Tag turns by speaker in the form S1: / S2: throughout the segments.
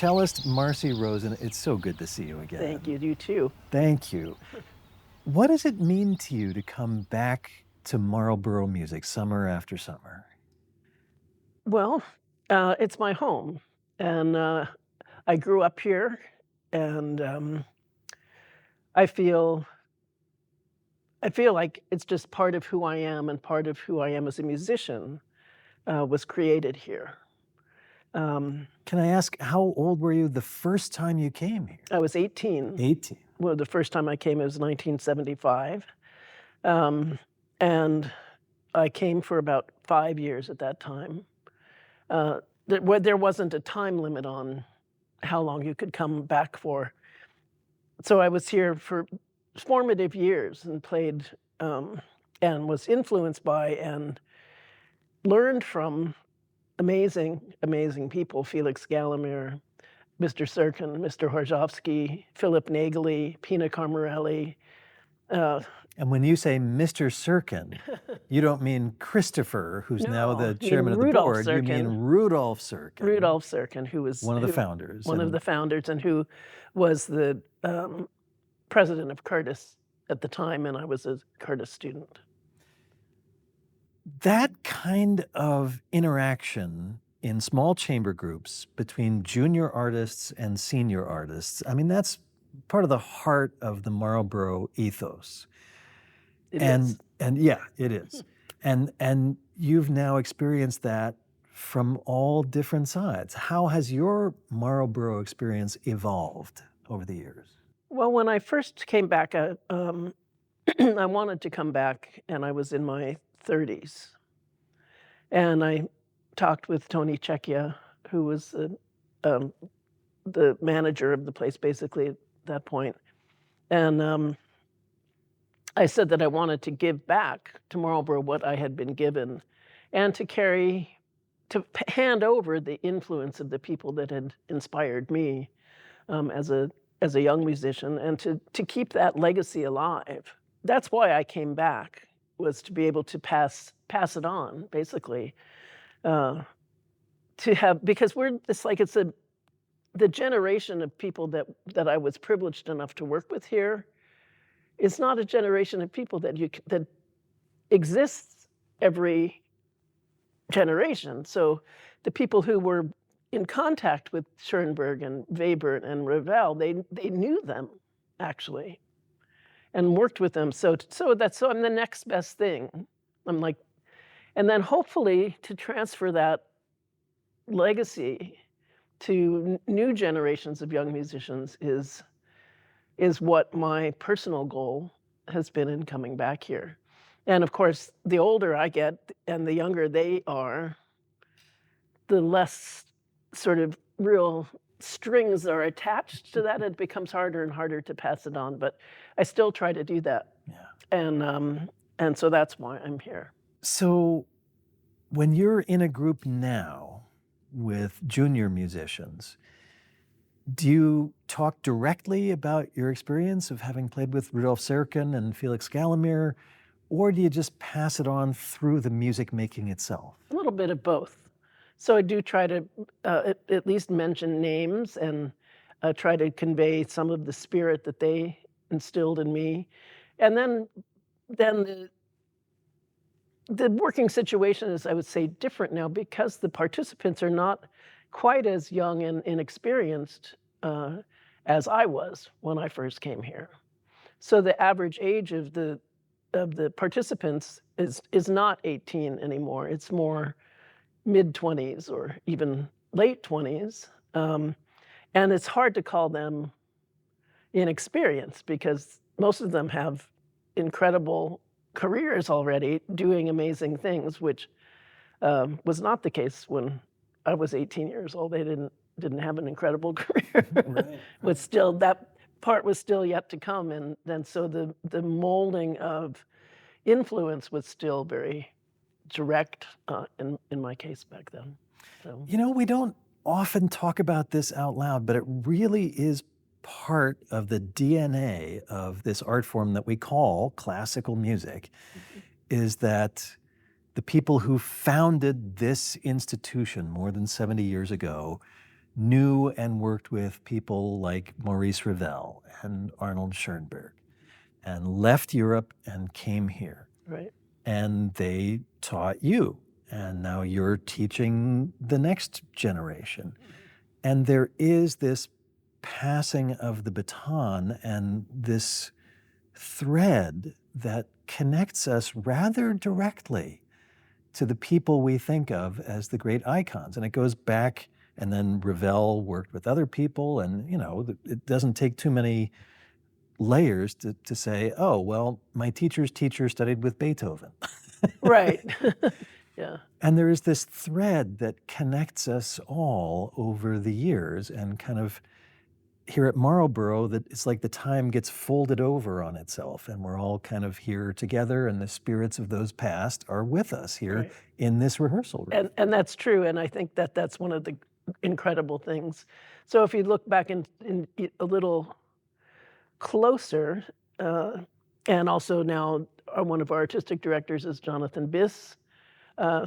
S1: cellist Marcy Rosen, it's so good to see you again.
S2: Thank you. You too.
S1: Thank you. What does it mean to you to come back to Marlboro music summer after summer?
S2: Well, it's my home, and I grew up here, and I feel I feel like it's just part of who I am, and part of who I am as a musician was created here. Um,
S1: Can I ask, how old were you the first time you came here?
S2: I was 18.
S1: 18.
S2: Well, the first time I came it was 1975, um, and I came for about 5 years at that time. There wasn't a time limit on how long you could come back for. So I was here for formative years and played, and was influenced by and learned from amazing, amazing people: Felix Gallimere, Mr. Serkin, Mr. Horzowski, Philip Nagely, Pina Carmarelli.
S1: And when you say Mr. Serkin, you don't mean Christopher, who's now
S2: No,
S1: the
S2: I mean
S1: chairman of the
S2: Rudolf
S1: board. You mean
S2: Serkin.
S1: Rudolf Serkin.
S2: Rudolf Serkin, who was
S1: one of the founders.
S2: one of the founders, and who was the president of Curtis at the time, and I was a Curtis student.
S1: That kind of interaction in small chamber groups between junior artists and senior artists, I mean, that's part of the heart of the Marlboro ethos.
S2: It is.
S1: And yeah, it is. And you've now experienced that from all different sides. How has your Marlboro experience evolved over the years?
S2: Well, when I first came back, I wanted to come back, and I was in my 30s. And I talked with Tony Cecchia, who was the manager of the place basically at that point. And I said that I wanted to give back to Marlboro what I had been given, and to hand over the influence of the people that had inspired me as a young musician, and to keep that legacy alive. That's why I came back, was to be able to pass it on, basically. Because the generation of people that I was privileged enough to work with here is not a generation of people that exists every generation. So the people who were in contact with Schoenberg and Webern and Ravel, they knew them, actually, and worked with them. So I'm the next best thing. I'm like, and then hopefully to transfer that legacy to new generations of young musicians is what my personal goal has been in coming back here. And of course, the older I get and the younger they are, the less sort of real strings are attached to that. It becomes harder and harder to pass it on, but I still try to do that.
S1: Yeah.
S2: And so that's why I'm here.
S1: So when you're in a group now with junior musicians, do you talk directly about your experience of having played with Rudolf Serkin and Felix Gallimere, or do you just pass it on through the music making itself?
S2: A little bit of both. So I do try to at least mention names and try to convey some of the spirit that they instilled in me. And then the working situation is, I would say, different now, because the participants are not quite as young and inexperienced as I was when I first came here. So the average age of the participants is not 18 anymore. It's more mid-20s or even late 20s. And it's hard to call them inexperienced, because most of them have incredible careers already, doing amazing things, which was not the case when I was 18 years old. They didn't have an incredible career.
S1: Right.
S2: But still, that part was still yet to come, and then so the molding of influence was still very direct in my case back then. So.
S1: You know, we don't often talk about this out loud, but it really is part of the DNA of this art form that we call classical music, is that the people who founded this institution more than 70 years ago knew and worked with people like Maurice Ravel and Arnold Schoenberg, and left Europe and came here.
S2: Right.
S1: And they taught you. And now you're teaching the next generation. And there is this passing of the baton and this thread that connects us rather directly to the people we think of as the great icons. And it goes back, and then Ravel worked with other people, and it doesn't take too many layers to say, oh, well, my teacher's teacher studied with Beethoven.
S2: Right. Yeah.
S1: And there is this thread that connects us all over the years, and kind of here at Marlboro, that it's like the time gets folded over on itself, and we're all kind of here together, and the spirits of those past are with us here
S2: Right.
S1: in this rehearsal room.
S2: And that's true, and I think that that's one of the incredible things. So if you look back in a little closer, and also now one of our artistic directors is Jonathan Biss.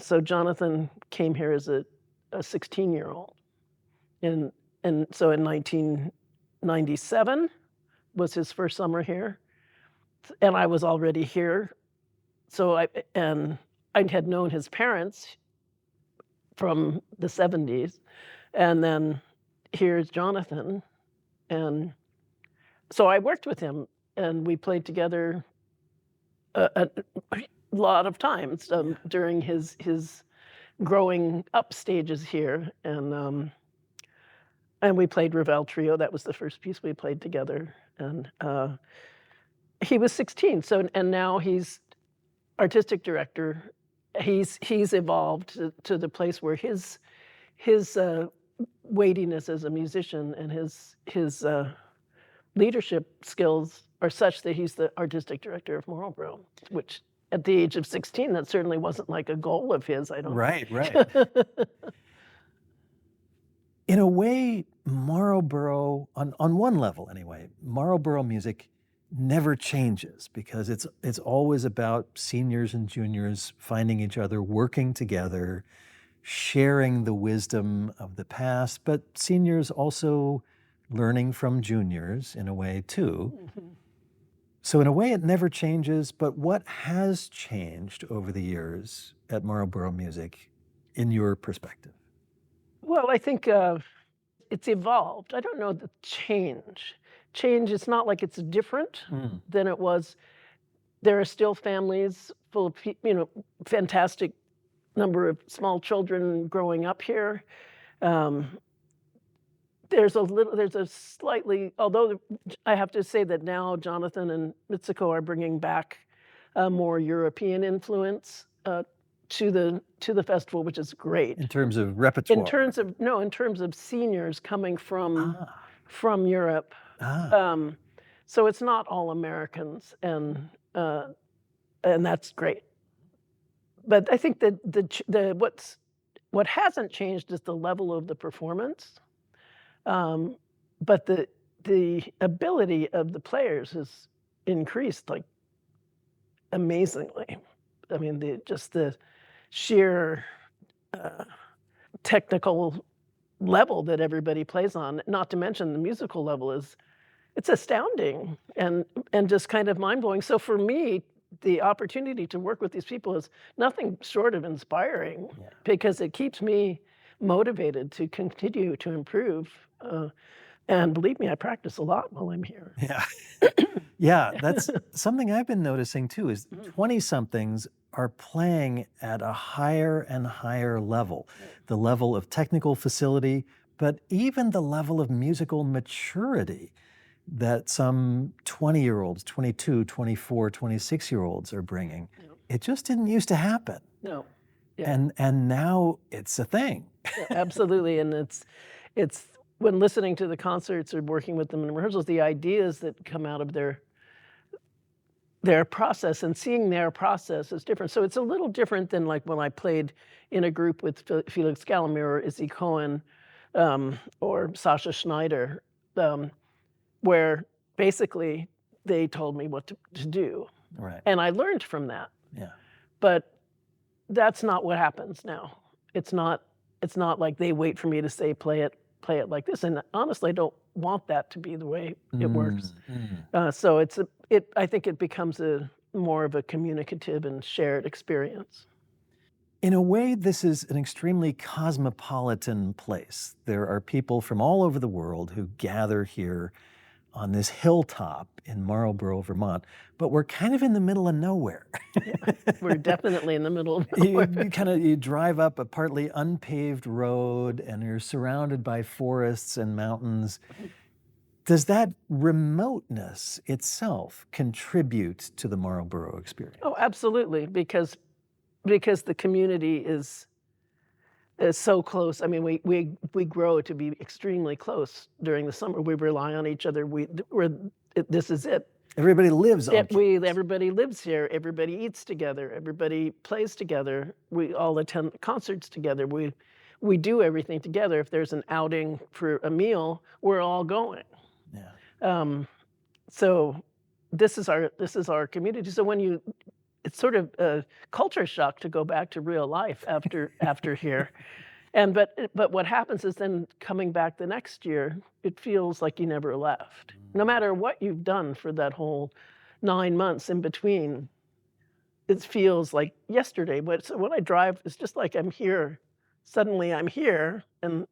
S2: So Jonathan came here as a 16-year-old, and so in 1997 was his first summer here, and I was already here. So I had known his parents from the 70s, and then here's Jonathan, and so I worked with him, and we played together a lot of times during his growing up stages here, and we played Ravel Trio. That was the first piece we played together, and he was 16. So and now he's artistic director. He's evolved to the place where his weightiness as a musician and his leadership skills are such that he's the artistic director of Marlboro, which at the age of 16, that certainly wasn't like a goal of his, I don't
S1: Right. In a way, Marlboro, on one level anyway, Marlboro music never changes, because it's always about seniors and juniors finding each other, working together, sharing the wisdom of the past, but seniors also learning from juniors in a way too.
S2: Mhm.
S1: So in a way, it never changes, but what has changed over the years at Marlboro Music in your perspective?
S2: Well, I think it's evolved. I don't know the change. Change, it's not like it's different
S1: Mm.
S2: than it was. There are still families full of, fantastic number of small children growing up here. Um, there's a slightly, although I have to say that now Jonathan and Mitsuko are bringing back a more European influence to the festival, which is great.
S1: In terms of repertoire?
S2: In terms of seniors coming from
S1: Ah,
S2: Europe.
S1: ah,
S2: So it's not all Americans, and that's great. But I think that what hasn't changed is the level of the performance, but the ability of the players has increased like amazingly. I mean, the sheer technical level that everybody plays on, not to mention the musical level it's astounding and just kind of mind-blowing. So for me, the opportunity to work with these people is nothing short of inspiring,
S1: Yeah.
S2: because it keeps me motivated to continue to improve. And believe me, I practice a lot while I'm here.
S1: Yeah. Yeah, that's something I've been noticing too, is 20-somethings are playing at a higher and higher level. The level of technical facility, but even the level of musical maturity that some 20-year-olds, 22, 24, 26-year-olds are bringing.
S2: Yeah.
S1: It just didn't used to happen.
S2: No. Yeah.
S1: And now it's a thing.
S2: Yeah, absolutely, and it's when listening to the concerts or working with them in rehearsals, the ideas that come out of their process and seeing their process is different. So it's a little different than like when I played in a group with Felix Galamir or Izzy Cohen, or Sasha Schneider, where basically they told me what to do,
S1: Right.
S2: and I learned from that.
S1: Yeah.
S2: But that's not what happens now. It's not like they wait for me to say, play it, play it like this, and honestly, I don't want that to be the way it works.
S1: Mm.
S2: So I think it becomes a more of a communicative and shared experience.
S1: In a way, this is an extremely cosmopolitan place. There are people from all over the world who gather here on this hilltop in Marlboro, Vermont, but we're kind of in the middle of nowhere.
S2: We're definitely in the middle of
S1: You,
S2: nowhere.
S1: you drive up a partly unpaved road and you're surrounded by forests and mountains. Does that remoteness itself contribute to the Marlboro experience?
S2: Oh, absolutely, because the community is so close. I mean, we grow to be extremely close during the summer. We rely on each other. This is it.
S1: Everybody lives on campus.
S2: Everybody lives here. Everybody eats together. Everybody plays together. We all attend concerts together. We do everything together. If there's an outing for a meal, we're all going.
S1: Yeah.
S2: So this is our community. So it's sort of a culture shock to go back to real life after here. But what happens is then coming back the next year, it feels like you never left. No matter what you've done for that whole 9 months in between, it feels like yesterday. So when I drive, it's just like I'm here. Suddenly I'm here, and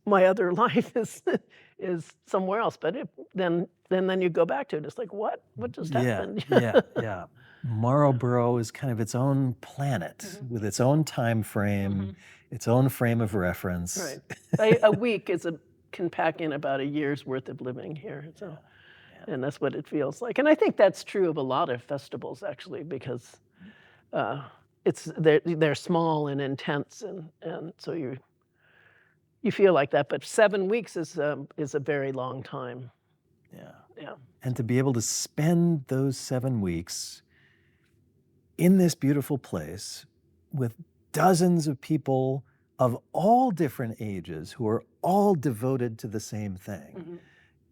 S2: my other life is somewhere else. But then you go back to it. It's like, what just happened?
S1: Yeah. Marlboro is kind of its own planet with its own time frame, its own frame of reference.
S2: Right. A week can pack in about a year's worth of living here. So, and that's what it feels like. And I think that's true of a lot of festivals, actually, because they're small and intense, and so you feel like that. But 7 weeks is a very long time. Yeah.
S1: And to be able to spend those 7 weeks in this beautiful place with dozens of people of all different ages who are all devoted to the same thing.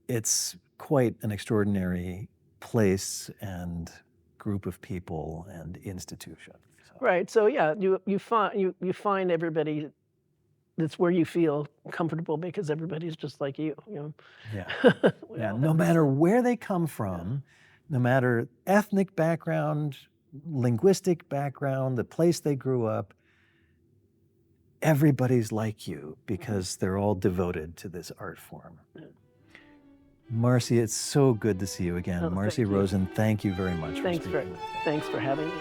S1: It's quite an extraordinary place and group of people and institution.
S2: Right. So yeah, you find everybody that's where you feel comfortable because everybody's just like you know.
S1: Yeah. No matter where they come from, no matter ethnic background, linguistic background, the place they grew up, everybody's like you because they're all devoted to this art form. Marcy, it's so good to see you again.
S2: Oh,
S1: Marcy Rosen, thank you very much for speaking with me.
S2: Thanks for having me.